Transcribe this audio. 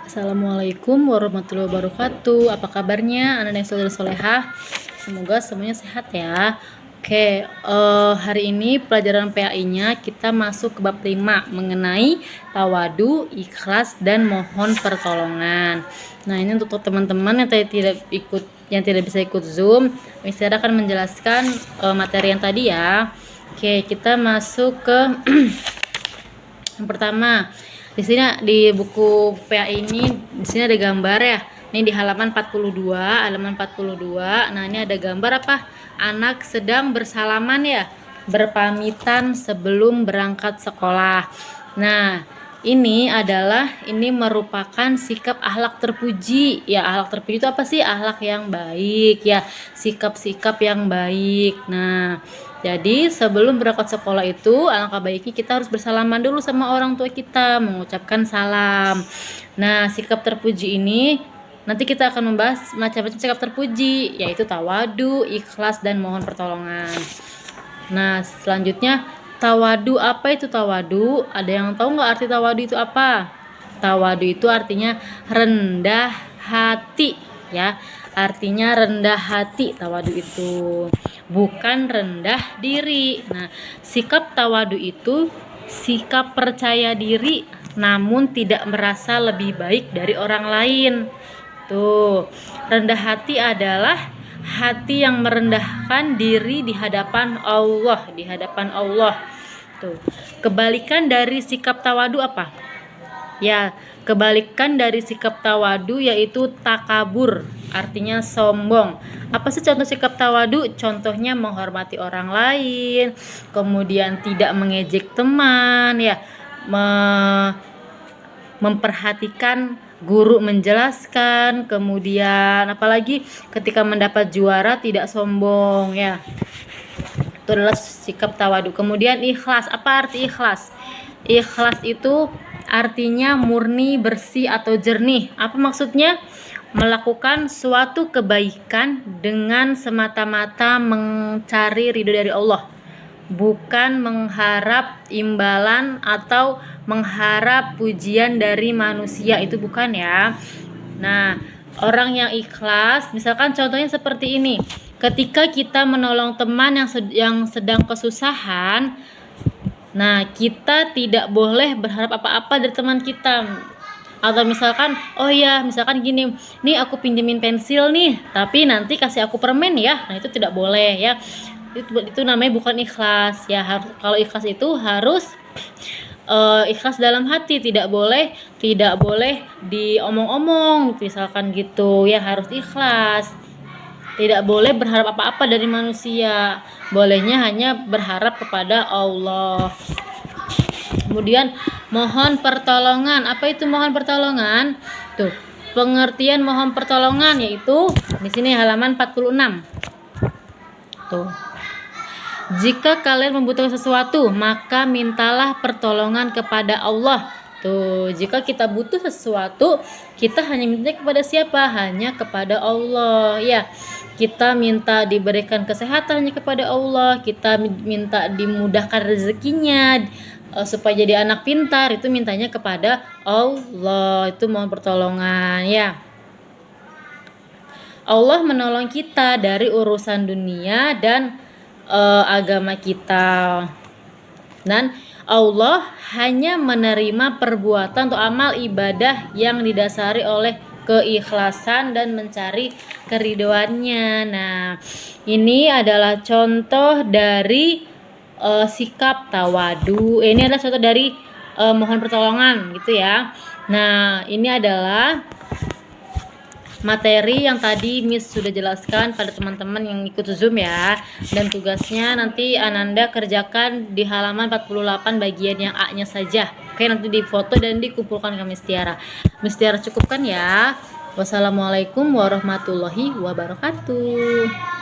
Assalamualaikum warahmatullahi wabarakatuh. Apa kabarnya anak yang soleh solehah? Semoga semuanya sehat ya. Oke, hari ini pelajaran PAI-nya kita masuk ke bab 5 mengenai tawadu, ikhlas, dan mohon pertolongan. Nah, ini untuk teman-teman yang tidak bisa ikut Zoom, Mister akan menjelaskan materi yang tadi ya. Oke, kita masuk ke yang pertama. Di sini di buku PA ini di sini ada gambar ya. Ini di halaman 42. Nah, ini ada gambar apa? Anak sedang bersalaman ya, berpamitan sebelum berangkat sekolah. Nah, ini merupakan sikap akhlak terpuji. Ya, akhlak terpuji itu apa sih? Akhlak yang baik ya, sikap-sikap yang baik. Nah, jadi sebelum berangkat sekolah itu alangkah baiknya kita harus bersalaman dulu sama orang tua kita, mengucapkan salam. Nah, sikap terpuji ini nanti kita akan membahas macam-macam sikap terpuji, yaitu tawadu, ikhlas, dan mohon pertolongan. Nah, selanjutnya tawadu. Apa itu tawadu? Ada yang tahu nggak arti tawadu itu apa? Tawadu itu artinya rendah hati ya. Artinya rendah hati tawadu itu, bukan rendah diri. Nah, sikap tawadu itu sikap percaya diri namun tidak merasa lebih baik dari orang lain. Tuh, rendah hati adalah hati yang merendahkan diri di hadapan Allah, Tuh. Kebalikan dari sikap tawadu apa? Ya, kebalikan dari sikap tawadu yaitu takabur, artinya sombong. Apa sih contoh sikap tawadu? Contohnya menghormati orang lain, kemudian tidak mengejek teman, ya, memperhatikan guru menjelaskan, kemudian apalagi ketika mendapat juara tidak sombong ya. Itu adalah sikap tawadu. Kemudian ikhlas. Apa arti ikhlas? Ikhlas itu artinya murni, bersih, atau jernih. Apa maksudnya? Melakukan suatu kebaikan dengan semata-mata mencari ridho dari Allah, bukan mengharap imbalan atau mengharap pujian dari manusia. Itu bukan ya. Nah, orang yang ikhlas, misalkan contohnya seperti ini. Ketika kita menolong teman yang sedang kesusahan, nah, kita tidak boleh berharap apa-apa dari teman kita. Atau misalkan, oh ya, misalkan gini, nih aku pinjemin pensil nih, tapi nanti kasih aku permen ya. Nah, itu tidak boleh ya. Itu namanya bukan ikhlas ya. Kalau ikhlas itu harus ikhlas dalam hati, tidak boleh diomong-omong, misalkan gitu ya. Harus ikhlas, tidak boleh berharap apa-apa dari manusia, bolehnya hanya berharap kepada Allah. Kemudian mohon pertolongan. Apa itu mohon pertolongan? Tuh, pengertian mohon pertolongan yaitu di sini halaman 46. Tuh. Jika kalian membutuhkan sesuatu, maka mintalah pertolongan kepada Allah. Tuh, jika kita butuh sesuatu, kita hanya minta kepada siapa? Hanya kepada Allah. Ya, kita minta diberikan kesehatan hanya kepada Allah. Kita minta dimudahkan rezekinya supaya jadi anak pintar, itu mintanya kepada Allah. Itu mohon pertolongan ya. Allah menolong kita dari urusan dunia dan agama kita, dan Allah hanya menerima perbuatan atau amal ibadah yang didasari oleh keikhlasan dan mencari keridhoannya. Nah, ini adalah contoh dari sikap tawadu. Ini adalah contoh dari mohon pertolongan gitu ya. Nah, ini adalah materi yang tadi Miss sudah jelaskan pada teman-teman yang ikut Zoom ya. Dan tugasnya nanti Ananda kerjakan di halaman 48 bagian yang A-nya saja. Oke, nanti difoto dan dikumpulkan ke Miss Tiara. Miss Tiara cukupkan ya. Wassalamualaikum warahmatullahi wabarakatuh.